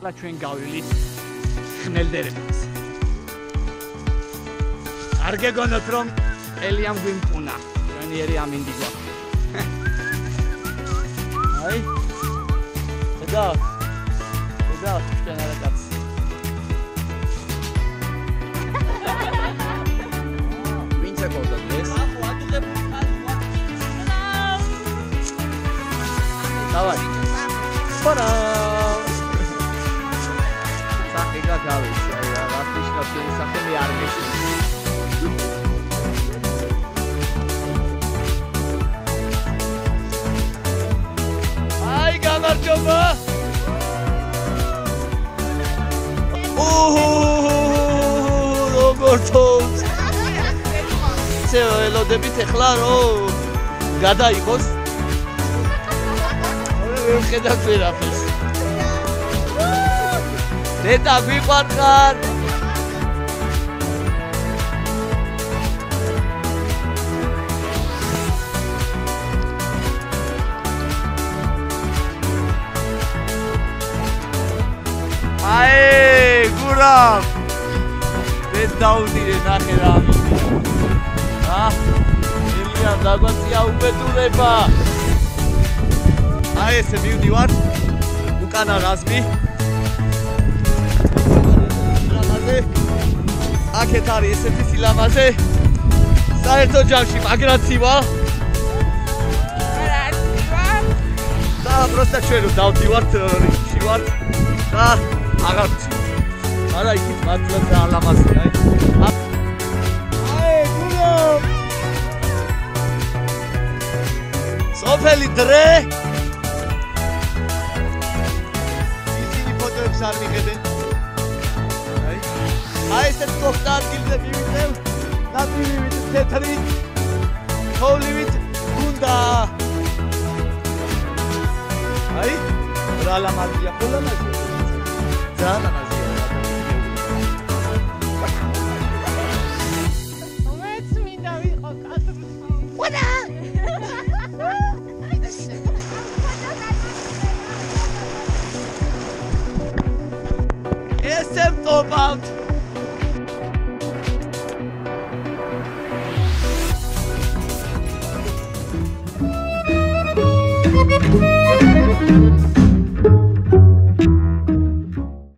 და ჩვენ გავივლით ხმელდერებას. არ გეგონოთ რომ ელიამ გვიმკუნა. ჩვენიერი ამინდი გვაქვს. აი. და ჩვენ არა კაც. ვინც ეკავდა დღეს? დავაი. პარა. სახე გაგავეცი, აი რა რასიშკა შენი სახე მე არ მეშინი. აი გამარჯობა. როგორ თავს? ცეო ელოდებით ეხლა რომ გადაიღოს. ვერ ხედავთ ვერაფერს. დედა გვიყვარხარ. აი გურამ ეს დაუდირე ნახე რა ამისა ელია დაგვაწია უბედურება აი ესე მივდივარ უკანა რაზმი აქეთ არის ესეთი სილამაზე საერთო ჯამში მაგრაცივა და პროსტა ჩვენ რომ დავდივართ რიგში ვართ და აღარ ვიცი. არა იქით მართლა და ალამაზია. აი გულო. სოფელი დრე. ისინი ფოტოებს არ მიიღებენ. აი ესეთ კოხტა ადგილზე მივიდევ. ნაპირივით თეთრი. თოვლივით გუნდა. აი რა ალამაზია ხოლმე. ძალიან ამაზია. მომეც მინდა ვიყო კატრუსი. ვადა! ესემ ტოპავთ.